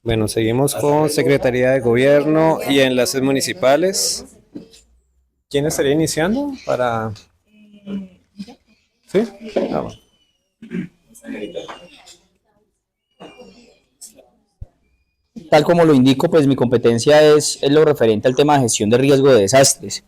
Bueno, seguimos con Secretaría de Gobierno y Enlaces Municipales. ¿Quién estaría iniciando para...? ¿Sí? Ah, bueno. Tal como lo indico, pues mi competencia es lo referente al tema de gestión de riesgo de desastres.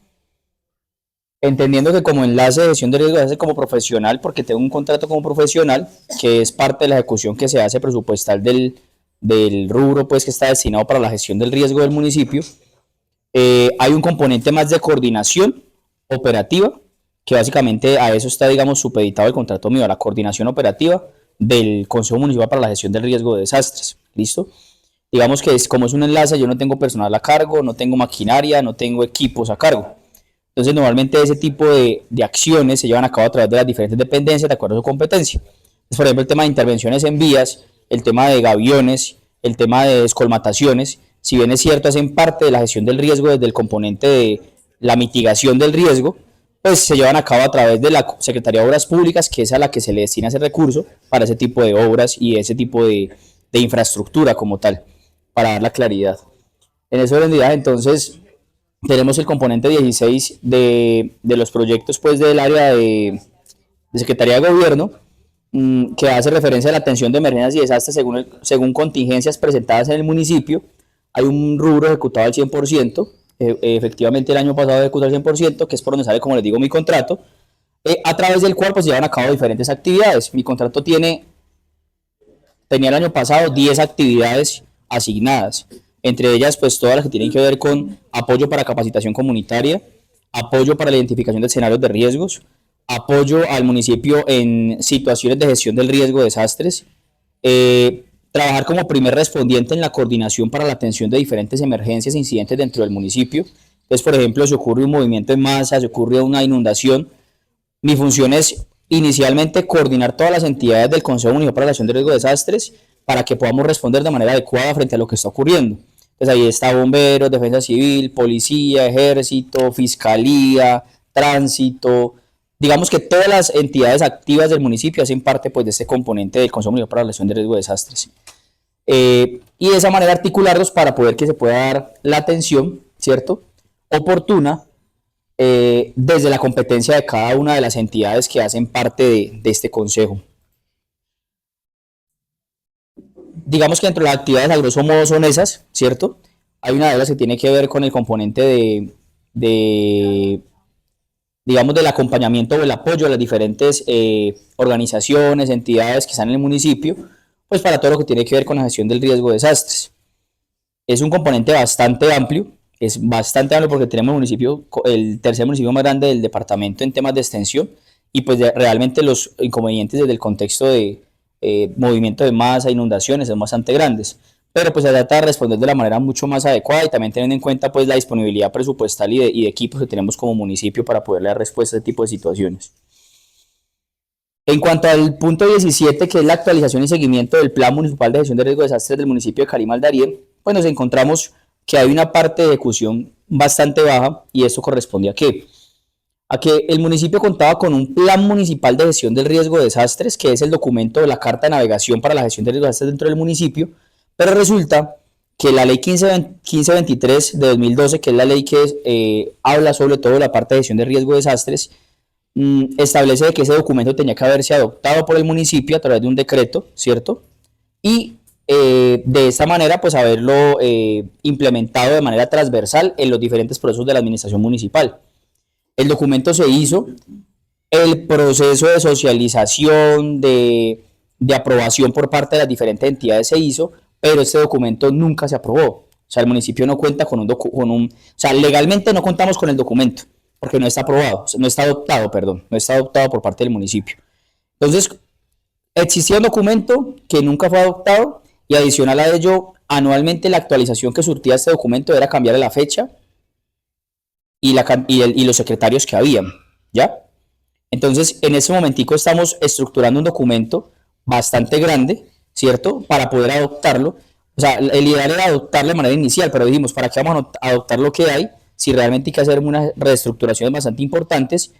Entendiendo que como enlace de gestión de riesgo de desastres como profesional, porque tengo un contrato como profesional, que es parte de la ejecución que se hace presupuestal del rubro pues, que está destinado para la gestión del riesgo del municipio, hay un componente más de coordinación operativa, que básicamente a eso está, digamos, supeditado el contrato mío, a la coordinación operativa del Consejo Municipal para la gestión del riesgo de desastres. ¿Listo? Digamos que como es un enlace, yo no tengo personal a cargo, no tengo maquinaria, no tengo equipos a cargo. Entonces, normalmente ese tipo de acciones se llevan a cabo a través de las diferentes dependencias de acuerdo a su competencia. Entonces, por ejemplo, el tema de intervenciones en vías, el tema de gaviones, el tema de descolmataciones, si bien es cierto, hacen parte de la gestión del riesgo desde el componente de la mitigación del riesgo, pues se llevan a cabo a través de la Secretaría de Obras Públicas, que es a la que se le destina ese recurso para ese tipo de obras y ese tipo de infraestructura como tal, para dar la claridad. En esa orden de ideas, entonces, tenemos el componente 16 de los proyectos pues, del área de Secretaría de Gobierno, que hace referencia a la atención de emergencias y desastres según contingencias presentadas en el municipio. Hay un rubro ejecutado al 100%, efectivamente el año pasado ejecutó al 100%, que es por donde sale, como les digo, mi contrato, a través del cual pues llevan a cabo diferentes actividades. Mi contrato tenía el año pasado 10 actividades asignadas, entre ellas pues todas las que tienen que ver con apoyo para capacitación comunitaria, apoyo para la identificación de escenarios de riesgos, apoyo al municipio en situaciones de gestión del riesgo de desastres, trabajar como primer respondiente en la coordinación para la atención de diferentes emergencias e incidentes dentro del municipio. Entonces, por ejemplo, si ocurre un movimiento en masa, si ocurre una inundación, mi función es inicialmente coordinar todas las entidades del Consejo Municipal para la Gestión de Riesgo de Desastres para que podamos responder de manera adecuada frente a lo que está ocurriendo. Entonces ahí está bomberos, defensa civil, policía, ejército, fiscalía, tránsito. Digamos que todas las entidades activas del municipio hacen parte pues, de este componente del Consejo Municipal para la Gestión de Riesgo de Desastres. Y de esa manera articularlos para poder que se pueda dar la atención, ¿cierto?, oportuna desde la competencia de cada una de las entidades que hacen parte de este consejo. Digamos que dentro de las actividades a grosso modo son esas, ¿cierto? Hay una de ellas que tiene que ver con el componente de digamos, del acompañamiento o el apoyo a las diferentes organizaciones, entidades que están en el municipio, pues para todo lo que tiene que ver con la gestión del riesgo de desastres. Es un componente bastante amplio, es bastante amplio porque tenemos el tercer municipio más grande del departamento en temas de extensión y pues realmente los inconvenientes desde el contexto de movimiento de masa, inundaciones son bastante grandes, pero pues se trata de responder de la manera mucho más adecuada y también teniendo en cuenta pues la disponibilidad presupuestal y de equipos que tenemos como municipio para poderle dar respuesta a este tipo de situaciones. En cuanto al punto 17, que es la actualización y seguimiento del Plan Municipal de Gestión de Riesgo de Desastres del municipio de Carimal Darién, pues nos encontramos que hay una parte de ejecución bastante baja y esto corresponde a qué? A que el municipio contaba con un Plan Municipal de Gestión del Riesgo de Desastres, que es el documento de la Carta de Navegación para la Gestión de Riesgo de Desastres dentro del municipio, pero resulta que la ley 1523 de 2012, que es la ley que habla sobre todo de la parte de gestión de riesgo de desastres, establece que ese documento tenía que haberse adoptado por el municipio a través de un decreto, ¿cierto? Y de esta manera, pues haberlo implementado de manera transversal en los diferentes procesos de la administración municipal. El documento se hizo, el proceso de socialización, de aprobación por parte de las diferentes entidades se hizo, pero este documento nunca se aprobó. O sea, el municipio no cuenta o sea, legalmente no contamos con el documento, porque no está aprobado, no está adoptado, perdón, no está adoptado por parte del municipio. Entonces, existía un documento que nunca fue adoptado y adicional a ello, anualmente la actualización que surtía este documento era cambiar la fecha y los secretarios que habían, ¿ya? Entonces, en ese momentico estamos estructurando un documento bastante grande, ¿cierto? Para poder adoptarlo. O sea, el ideal era adoptarlo de manera inicial, pero dijimos, ¿para qué vamos a adoptar lo que hay? Si realmente hay que hacer unas reestructuraciones bastante importantes.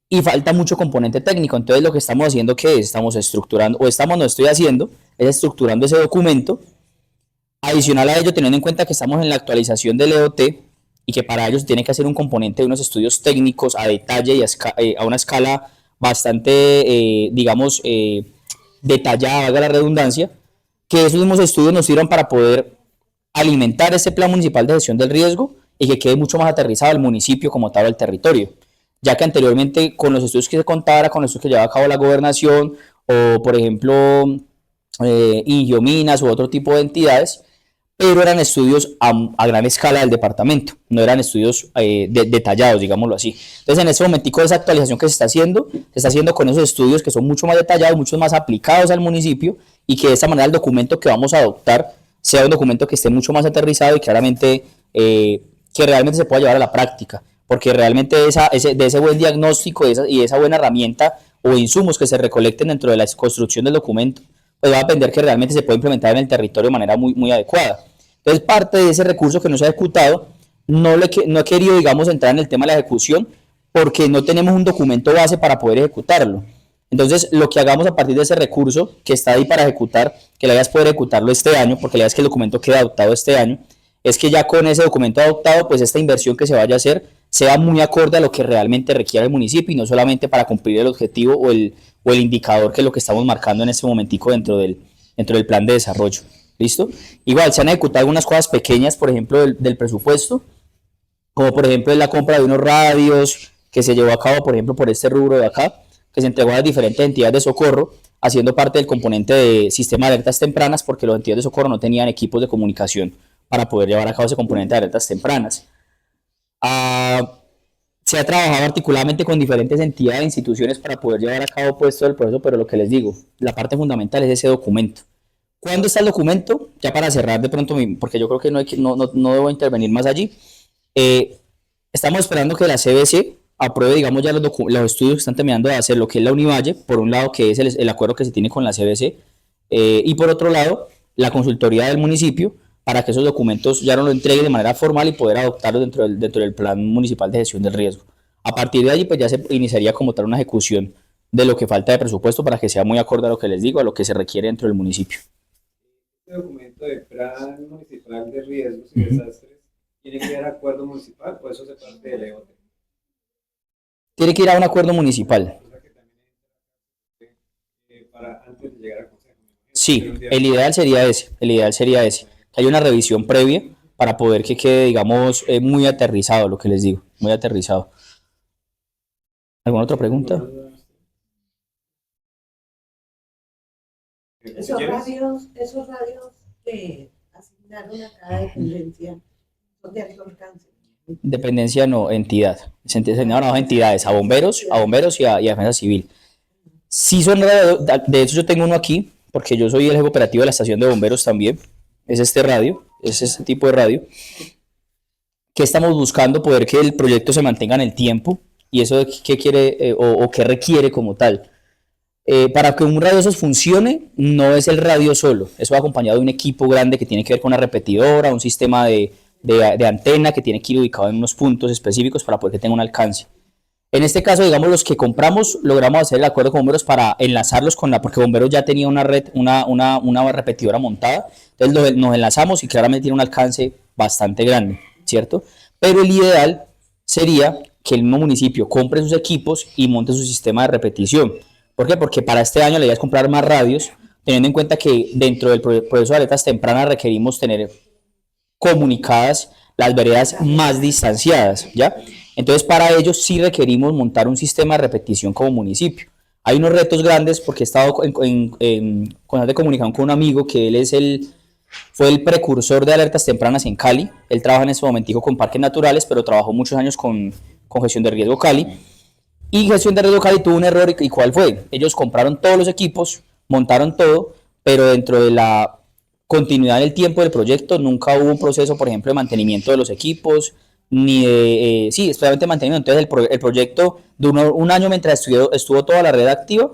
y falta mucho componente técnico. Entonces lo que estamos haciendo, ¿qué es? Estamos estructurando, no estoy haciendo, es estructurando ese documento. Adicional a ello, teniendo en cuenta que estamos en la actualización del EOT y que para ello se tiene que hacer un componente de unos estudios técnicos a detalle y a una escala bastante, digamos, detallada, valga la redundancia, que esos mismos estudios nos sirvan para poder alimentar ese plan municipal de gestión del riesgo y que quede mucho más aterrizado el municipio como tal, el territorio. Ya que anteriormente con los estudios que se contara, con los estudios que llevaba a cabo la gobernación o por ejemplo Ingiominas u otro tipo de entidades, pero eran estudios a gran escala del departamento, no eran estudios detallados, digámoslo así. Entonces, en este momentico, esa actualización que se está haciendo con esos estudios que son mucho más detallados, mucho más aplicados al municipio, y que de esta manera el documento que vamos a adoptar sea un documento que esté mucho más aterrizado y claramente, que realmente se pueda llevar a la práctica, porque realmente de ese buen diagnóstico y esa buena herramienta o insumos que se recolecten dentro de la construcción del documento, pues va a depender que realmente se pueda implementar en el territorio de manera muy adecuada. Entonces, parte de ese recurso que no se ha ejecutado, no he querido, digamos, entrar en el tema de la ejecución porque no tenemos un documento base para poder ejecutarlo. Entonces, lo que hagamos a partir de ese recurso que está ahí para ejecutar, que la idea es poder ejecutarlo este año, porque la idea es que el documento quede adoptado este año, es que ya con ese documento adoptado, pues esta inversión que se vaya a hacer sea muy acorde a lo que realmente requiere el municipio y no solamente para cumplir el objetivo o el indicador que es lo que estamos marcando en este momentico dentro del plan de desarrollo. ¿Listo? Igual se han ejecutado algunas cosas pequeñas, por ejemplo, del presupuesto, como por ejemplo la compra de unos radios que se llevó a cabo, por ejemplo, por este rubro de acá, que se entregó a las diferentes entidades de socorro, haciendo parte del componente de sistema de alertas tempranas, porque los entidades de socorro no tenían equipos de comunicación para poder llevar a cabo ese componente de alertas tempranas. Se ha trabajado articuladamente con diferentes entidades e instituciones para poder llevar a cabo pues todo el proceso, pero lo que les digo, la parte fundamental es ese documento. ¿Cuándo está el documento? Ya para cerrar de pronto, porque yo creo que no debo intervenir más allí. Estamos esperando que la CBC apruebe, digamos, ya los estudios que están terminando de hacer, lo que es la Univalle, por un lado, que es el acuerdo que se tiene con la CBC, y por otro lado, la consultoría del municipio, para que esos documentos ya no lo entreguen de manera formal y poder adoptarlos dentro del plan municipal de gestión del riesgo. A partir de allí, pues ya se iniciaría como tal una ejecución de lo que falta de presupuesto para que sea muy acorde a lo que les digo, a lo que se requiere dentro del municipio. Este documento de plan municipal de riesgos y desastres tiene que ir a acuerdo municipal o eso se parte del EOT. Tiene que ir a un acuerdo municipal. O sea que también para antes de llegar al consejo. Sí, el ideal sería ese, que haya una revisión previa para poder que quede, digamos, muy aterrizado, lo que les digo, muy aterrizado. ¿Alguna otra pregunta? Esos radios que asignaron a cada dependencia son de alto alcance. Dependencia no, entidad. Se asignaron a dos entidades, a bomberos y a defensa civil. Sí son radios, de hecho yo tengo uno aquí, porque yo soy el jefe operativo de la estación de bomberos también. Es este radio, es este tipo de radio. Que estamos buscando poder que el proyecto se mantenga en el tiempo y eso qué quiere o qué requiere como tal. Para que un radio de esos funcione, no es el radio solo, eso va acompañado de un equipo grande que tiene que ver con una repetidora, un sistema de antena que tiene que ir ubicado en unos puntos específicos para poder que tenga un alcance. En este caso, digamos, los que compramos, logramos hacer el acuerdo con bomberos para enlazarlos porque bomberos ya tenía una red, una repetidora montada, entonces nos enlazamos y claramente tiene un alcance bastante grande, ¿cierto? Pero el ideal sería que el mismo municipio compre sus equipos y monte su sistema de repetición. ¿Por qué? Porque para este año la idea es comprar más radios, teniendo en cuenta que dentro del proceso de alertas tempranas requerimos tener comunicadas las veredas más distanciadas, ¿ya? Entonces, para ello sí requerimos montar un sistema de repetición como municipio. Hay unos retos grandes porque he estado en constante comunicación con un amigo que él fue el precursor de alertas tempranas en Cali. Él trabaja en este momentico con parques naturales, pero trabajó muchos años con gestión de riesgo Cali. Y gestión de riesgo Cali tuvo un error, ¿y cuál fue? Ellos compraron todos los equipos, montaron todo, pero dentro de la continuidad en el tiempo del proyecto nunca hubo un proceso, por ejemplo, de mantenimiento de los equipos, ni de, especialmente mantenimiento. Entonces el proyecto duró un año mientras estuvo toda la red activa,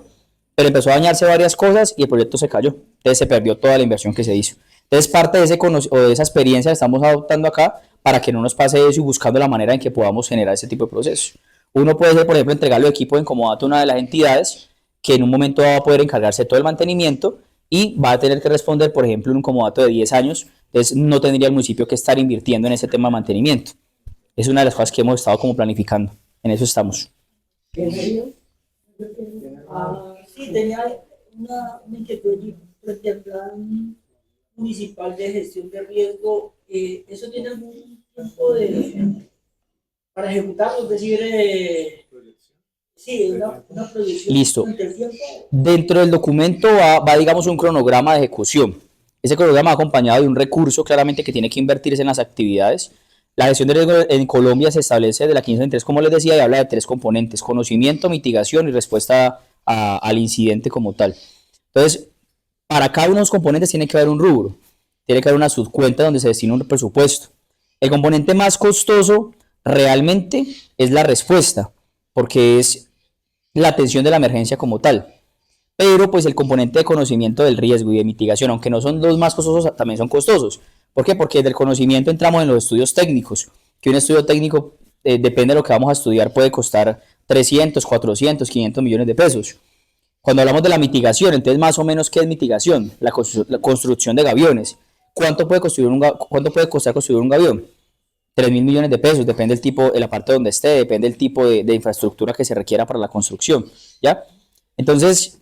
pero empezó a dañarse varias cosas y el proyecto se cayó. Entonces se perdió toda la inversión que se hizo. Entonces parte de esa experiencia que estamos adoptando acá para que no nos pase eso y buscando la manera en que podamos generar ese tipo de procesos. Uno puede ser, por ejemplo, entregarlo de equipo en comodato a una de las entidades que en un momento va a poder encargarse de todo el mantenimiento y va a tener que responder, por ejemplo, en un comodato de 10 años. Entonces no tendría el municipio que estar invirtiendo en ese tema de mantenimiento. Es una de las cosas que hemos estado como planificando. En eso estamos. Sí, tenía una inquietud allí frente al plan municipal de gestión de riesgo. ¿Eso tiene algún tiempo para ejecutarlo? Es decir, sí, una proyección Listo. durante el tiempo. Dentro del documento va, digamos, un cronograma de ejecución. Ese cronograma va acompañado de un recurso claramente que tiene que invertirse en las actividades. La gestión de riesgo en Colombia se establece de la 1523, como les decía, y habla de 3 componentes: conocimiento, mitigación y respuesta al incidente como tal. Entonces, para cada uno de los componentes tiene que haber un rubro, tiene que haber una subcuenta donde se destina un presupuesto. El componente más costoso realmente es la respuesta, porque es la atención de la emergencia como tal. Pero pues el componente de conocimiento del riesgo y de mitigación, aunque no son los más costosos, también son costosos. ¿Por qué? Porque del conocimiento entramos en los estudios técnicos, que un estudio técnico, depende de lo que vamos a estudiar, puede costar 300, 400, 500 millones de pesos. Cuando hablamos de la mitigación, entonces más o menos, ¿qué es mitigación? La construcción de gaviones. ¿Cuánto puede costar construir un gavión? 3.000 millones de pesos, depende del tipo, de la parte donde esté, depende del tipo de infraestructura que se requiera para la construcción, ¿ya? Entonces,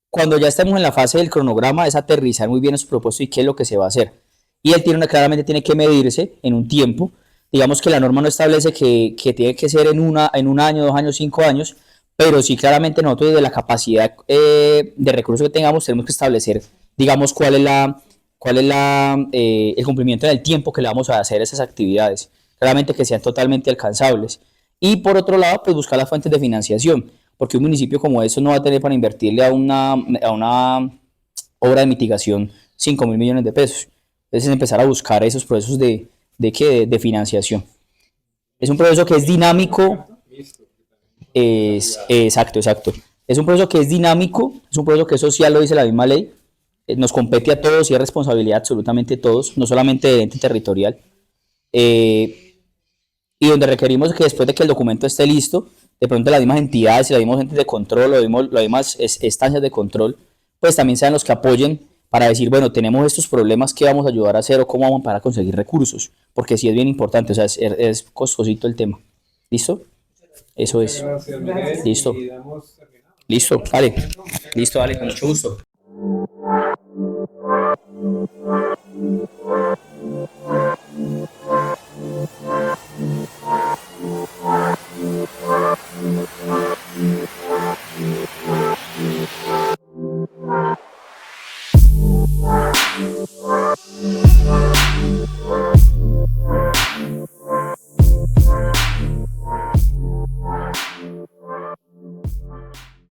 cuando ya estemos en la fase del cronograma, es aterrizar muy bien su propósito y qué es lo que se va a hacer. Y él claramente tiene que medirse en un tiempo. Digamos que la norma no establece que tiene que ser en un año, 2 años, 5 años, pero sí claramente nosotros desde la capacidad de recursos que tengamos tenemos que establecer, digamos, cuál es el cumplimiento en el tiempo que le vamos a hacer esas actividades, claramente que sean totalmente alcanzables. Y por otro lado, pues buscar las fuentes de financiación, porque un municipio como eso no va a tener para invertirle a una obra de mitigación 5.000 millones de pesos. Entonces empezar a buscar esos procesos de financiación. Es un proceso que es dinámico. Exacto. Es un proceso que es dinámico, es un proceso que es social, lo dice la misma ley. Nos compete a todos y es responsabilidad absolutamente de todos, no solamente del ente territorial. Y donde requerimos que después de que el documento esté listo, de pronto las mismas entidades y las mismas entes de control, las mismas estancias de control, pues también sean los que apoyen para decir, bueno, tenemos estos problemas, ¿qué vamos a ayudar a hacer o cómo vamos para conseguir recursos? Porque sí es bien importante, o sea, es costosito el tema. ¿Listo? Eso es. Listo. Listo, dale. Listo, dale, con mucho gusto.